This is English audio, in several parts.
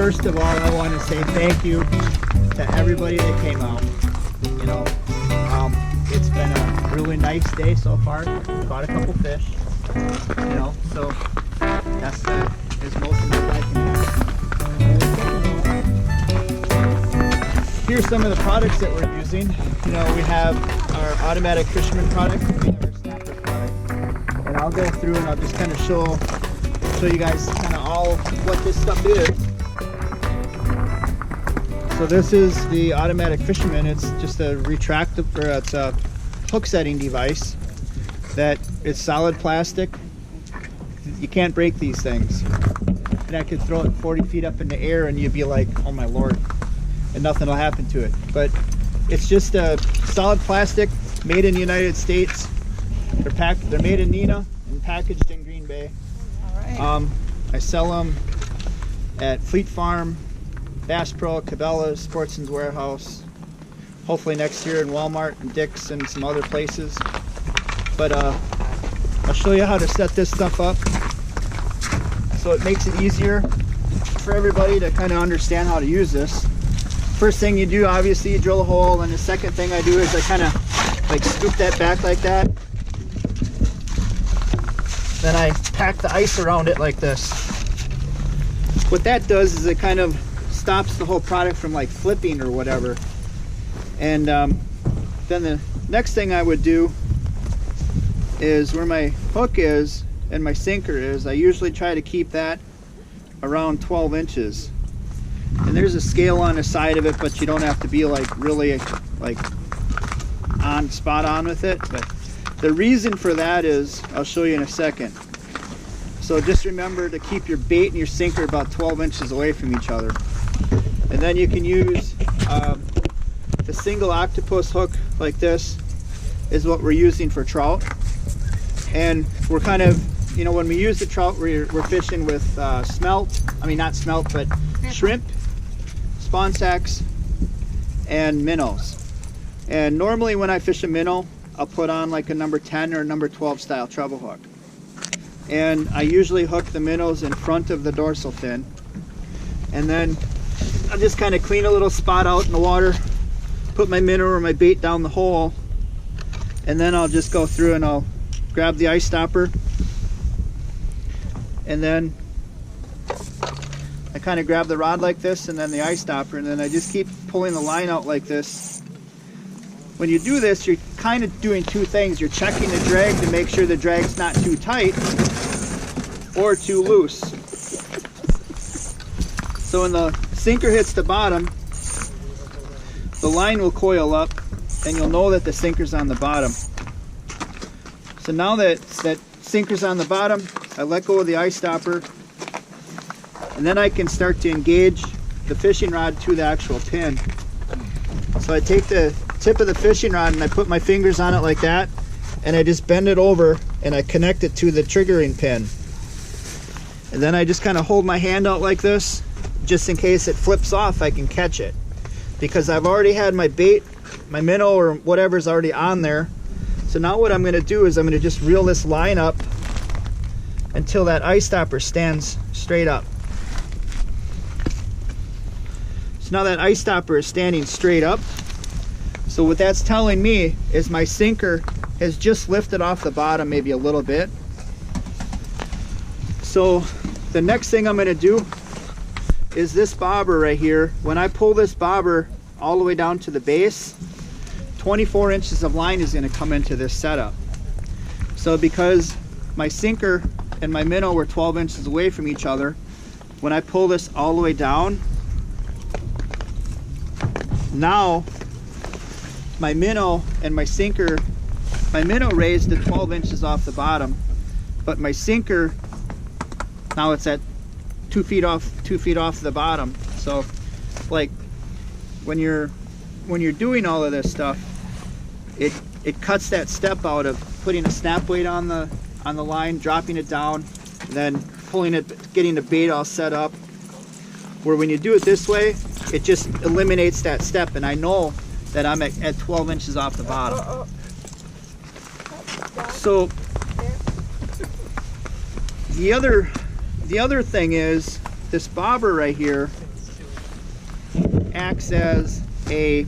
first of all, I want to say thank you to everybody that came out. You know, it's been a really nice day so far. Caught a couple fish. You know, so that's as most of it I can have. Here's some of the products that we're using. You know, we have our automatic Fisherman product, we have our snapper product, and I'll go through and I'll just kind of show you guys kind of all what this stuff is. So this is the automatic Fisherman. It's just a retractable, or it's a hook setting device that is solid plastic. You can't break these things. And I could throw it 40 feet up in the air and you'd be like, oh my Lord, and nothing will happen to it. But it's just a solid plastic made in the United States. They're made in Neenah and packaged in Green Bay. I sell them at Fleet Farm, Bass Pro, Cabela's, Sportsman's Warehouse, hopefully next year in Walmart and Dick's and some other places. But I'll show you how to set this stuff up so it makes it easier for everybody to kind of understand how to use this. First thing you do, obviously, you drill a hole, and the second thing I do is I kind of like scoop that back like that. Then I pack the ice around it like this. What that does is it kind of stops the whole product from like flipping or whatever. And then the next thing I would do is where my hook is and my sinker is, I usually try to keep that around 12 inches. And there's a scale on the side of it, but you don't have to be like really like spot on with it. But the reason for that is, I'll show you in a second. So just remember to keep your bait and your sinker about 12 inches away from each other. And then you can use the single octopus hook like this is what we're using for trout. And we're kind of, you know, when we use the trout, we're fishing with smelt, I mean not smelt, but shrimp, spawn sacks, and minnows. And normally when I fish a minnow, I'll put on like a number 10 or a number 12 style treble hook. And I usually hook the minnows in front of the dorsal fin. And then I'll just kind of clean a little spot out in the water, put my minnow or my bait down the hole, and then I'll just go through and I'll grab the ice stopper, and then I kind of grab the rod like this and then the ice stopper, and then I just keep pulling the line out like this. When you do this, you're kind of doing two things. You're checking the drag to make sure the drag's not too tight or too loose. So when the sinker hits the bottom, the line will coil up and you'll know that the sinker's on the bottom. So now that sinker's on the bottom, I let go of the ice stopper, and then I can start to engage the fishing rod to the actual pin. So I take the tip of the fishing rod and I put my fingers on it like that, and I just bend it over and I connect it to the triggering pin. And then I just kind of hold my hand out like this, just in case it flips off, I can catch it. Because I've already had my bait, my minnow or whatever's already on there. So now what I'm going to do is I'm going to just reel this line up until that ice stopper stands straight up. So now that ice stopper is standing straight up. So what that's telling me is my sinker has just lifted off the bottom maybe a little bit. So the next thing I'm going to do is this bobber right here. When I pull this bobber all the way down to the base, 24 inches of line is going to come into this setup. So because my sinker and my minnow were 12 inches away from each other, when I pull this all the way down, now my minnow and my sinker, my minnow raised to 12 inches off the bottom, but my sinker, now it's at 2 feet off the bottom. So like when you're doing all of this stuff, it cuts that step out of putting a snap weight on the line, dropping it down, then pulling it, getting the bait all set up. Where when you do it this way, it just eliminates that step, and I know that I'm at 12 inches off the bottom. So the other thing is this bobber right here acts as a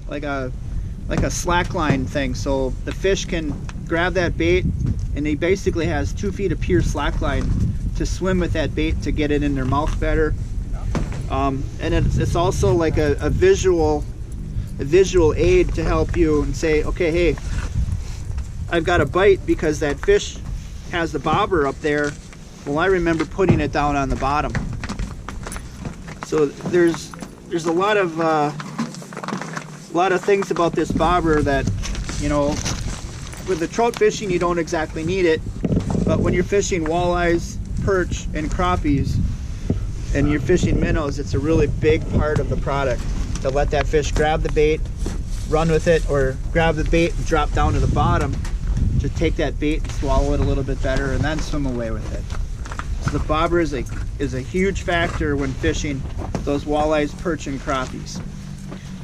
like a slack line thing, so the fish can grab that bait, and he basically has 2 feet of pure slack line to swim with that bait to get it in their mouth better. And it's also like a visual aid to help you and say, okay, hey, I've got a bite because that fish has the bobber up there. Well, I remember putting it down on the bottom. So there's a lot of things about this bobber that, you know, with the trout fishing you don't exactly need it, but when you're fishing walleyes, perch, and crappies, and you're fishing minnows, it's a really big part of the product to let that fish grab the bait, run with it, or grab the bait and drop down to the bottom to take that bait and swallow it a little bit better and then swim away with it. So the bobber is a huge factor when fishing those walleyes, perch, and crappies.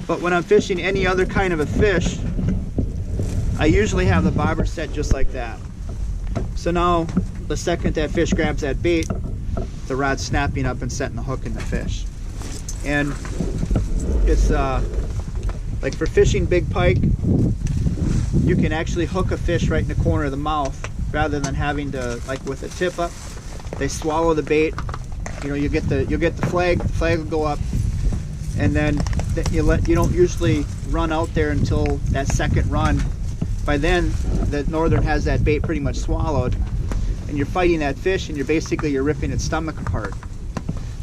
But when I'm fishing any other kind of a fish, I usually have the bobber set just like that. So now the second that fish grabs that bait, the rod's snapping up and setting the hook in the fish. And it's like for fishing big pike, you can actually hook a fish right in the corner of the mouth rather than having to, like with a tip up, they swallow the bait. You know, you'll get the flag will go up, and then you don't usually run out there until that second run. By then the northern has that bait pretty much swallowed, and you're fighting that fish, and you're ripping its stomach apart.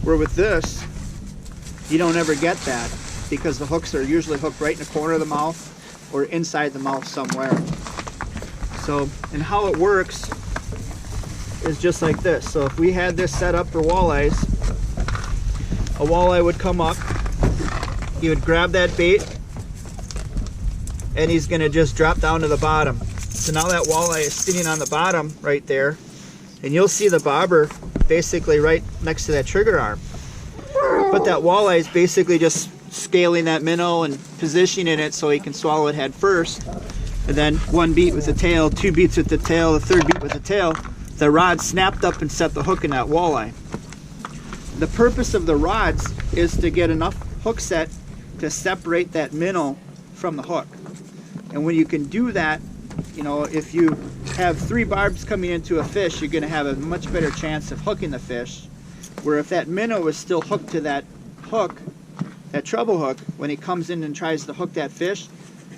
Where with this, you don't ever get that, because the hooks are usually hooked right in the corner of the mouth or inside the mouth somewhere. So, and how it works is just like this. So if we had this set up for walleyes, a walleye would come up, he would grab that bait, and he's gonna just drop down to the bottom. So now that walleye is sitting on the bottom right there, and you'll see the bobber basically right next to that trigger arm. But that walleye is basically just scaling that minnow and positioning it so he can swallow it head first. And then 1 beat with the tail, 2 beats with the tail, the 3rd beat with the tail, the rod snapped up and set the hook in that walleye. The purpose of the rods is to get enough hook set to separate that minnow from the hook. And when you can do that, you know, if you have 3 barbs coming into a fish, you're going to have a much better chance of hooking the fish. Where if that minnow is still hooked to that hook, that treble hook, when he comes in and tries to hook that fish,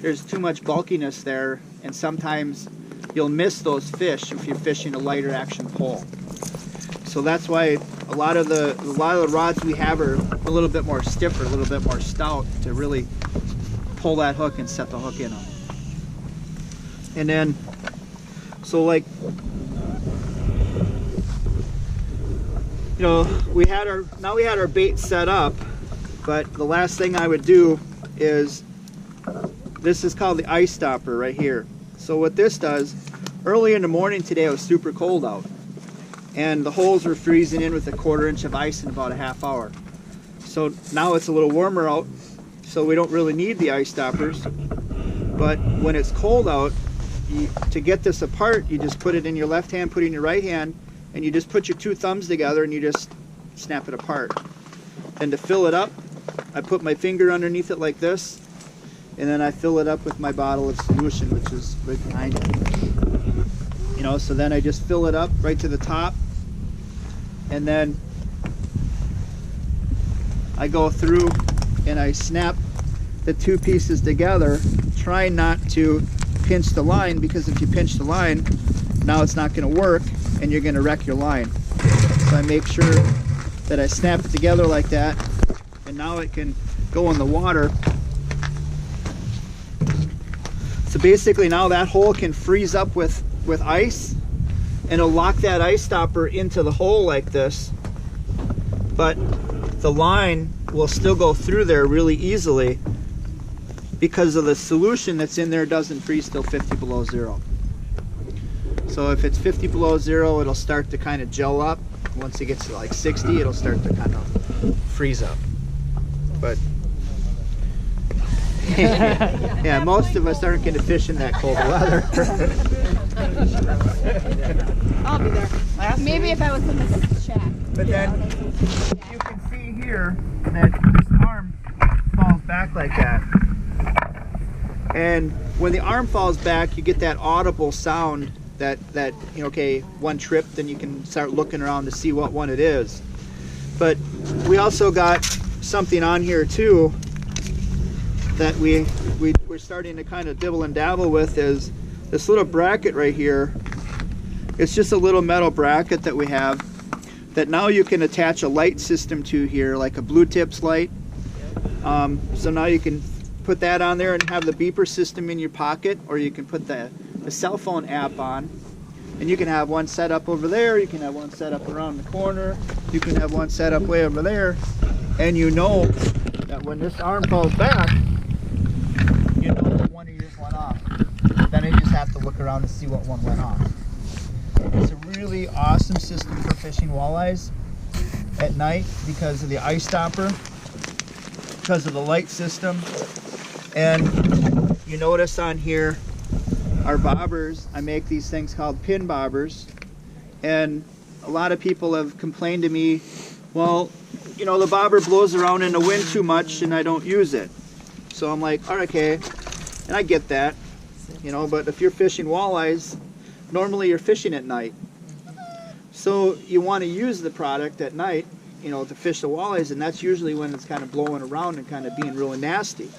there's too much bulkiness there, and sometimes you'll miss those fish if you're fishing a lighter action pole. So that's why a lot of the rods we have are a little bit more stiffer, a little bit more stout to really pull that hook and set the hook in them. And then, so like, you know, we had our bait set up, but the last thing I would do is, this is called the ice stopper right here. So what this does, early in the morning today it was super cold out, and the holes were freezing in with a 1/4 inch of ice in about a half hour. So now it's a little warmer out, so we don't really need the ice stoppers. But when it's cold out, to get this apart, you just put it in your left hand, put it in your right hand, and you just put your 2 thumbs together and you just snap it apart. And to fill it up, I put my finger underneath it like this, and then I fill it up with my bottle of solution, which is right behind it. You know, so then I just fill it up right to the top, and then I go through and I snap the 2 pieces together, trying not to pinch the line, because if you pinch the line, now it's not going to work and you're going to wreck your line. So I make sure that I snap it together like that, and now it can go in the water. So basically now that hole can freeze up with ice, and it'll lock that ice stopper into the hole like this, but the line will still go through there really easily because of the solution that's in there doesn't freeze till 50 below zero. So if it's 50 below zero, it'll start to kind of gel up. Once it gets to like 60, it'll start to kind of freeze up. But yeah, most of us aren't going to fish in that cold weather. I'll be there. Maybe if I was in the shack. But then you can see here that this arm back like that. And when the arm falls back, you get that audible sound that you know, okay, one trip, then you can start looking around to see what one it is. But we also got something on here too that we're starting to kind of dibble and dabble with, is this little bracket right here. It's just a little metal bracket that we have that now you can attach a light system to here, like a blue tips light. So now you can put that on there and have the beeper system in your pocket, or you can put the cell phone app on, and you can have one set up over there, you can have one set up around the corner, you can have one set up way over there, and you know that when this arm falls back, you know that one of yours went off. Then you just have to look around to see what one went off. It's a really awesome system for fishing walleyes at night because of the ice stopper, because of the light system. And you notice on here our bobbers, I make these things called pin bobbers, and a lot of people have complained to me, well, you know, the bobber blows around in the wind too much and I don't use it. So I'm like, all right, okay, and I get that, you know, but if you're fishing walleyes, normally you're fishing at night. So you want to use the product at night, you know, to fish the walleyes, and that's usually when it's kind of blowing around and kind of being really nasty.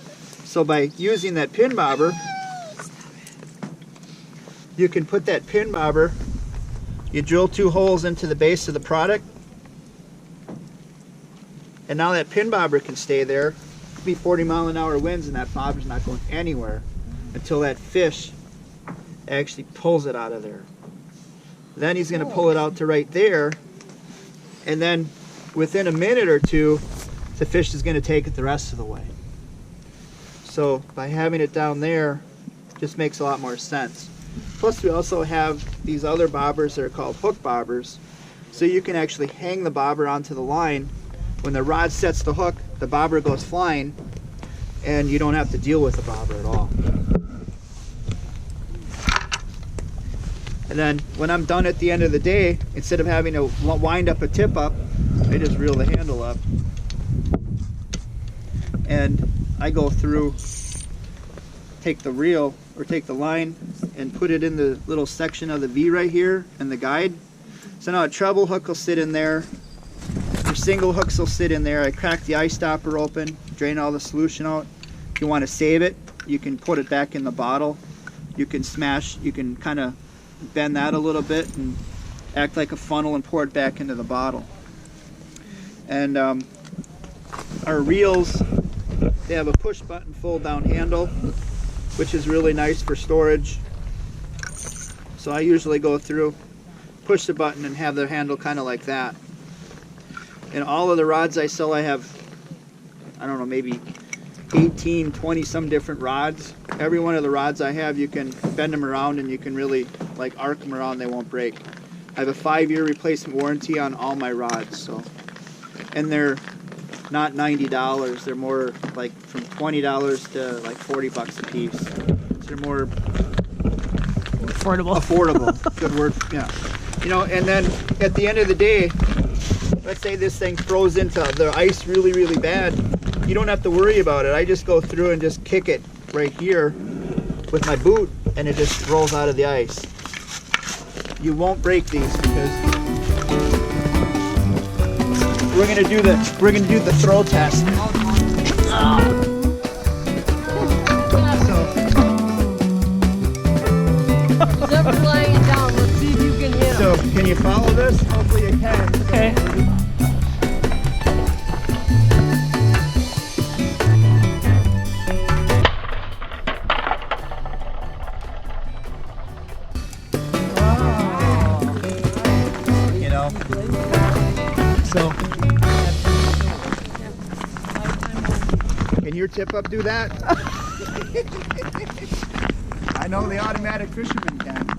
So by using that pin bobber, you can put that pin bobber, you drill 2 holes into the base of the product, and now that pin bobber can stay there. It could be 40-mile-an-hour winds and that bobber's not going anywhere until that fish actually pulls it out of there. Then he's going to pull it out to right there, and then within a minute or two the fish is going to take it the rest of the way. So by having it down there just makes a lot more sense. Plus we also have these other bobbers that are called hook bobbers, so you can actually hang the bobber onto the line. When the rod sets the hook, the bobber goes flying and you don't have to deal with the bobber at all. And then when I'm done at the end of the day, instead of having to wind up a tip up, I just reel the handle up. And I go through, take the reel or take the line and put it in the little section of the V right here in the guide. So now a treble hook will sit in there, your single hooks will sit in there. I crack the ice stopper open, drain all the solution out. If you want to save it, you can put it back in the bottle. You can smash, you can kind of bend that a little bit and act like a funnel and pour it back into the bottle. And our reels, they have a push button fold down handle, which is really nice for storage. So I usually go through, push the button and have the handle kind of like that. And all of the rods I sell, I have, I don't know, maybe 18, 20 some different rods. Every one of the rods I have, you can bend them around and you can really like arc them around, they won't break. I have a 5-year replacement warranty on all my rods. So, and they're not $90, they're more like from $20 to like $40 a piece. So they're more affordable. Good word, yeah. You know, and then at the end of the day, let's say this thing throws into the ice really, really bad. You don't have to worry about it. I just go through and just kick it right here with my boot, and it just rolls out of the ice. You won't break these because we're gonna do the throw test. Just laying it down. Let's see if you can hit him. So can you follow this? Hopefully you can. Okay. So, can your tip up do that? I know the automatic Fisherman can.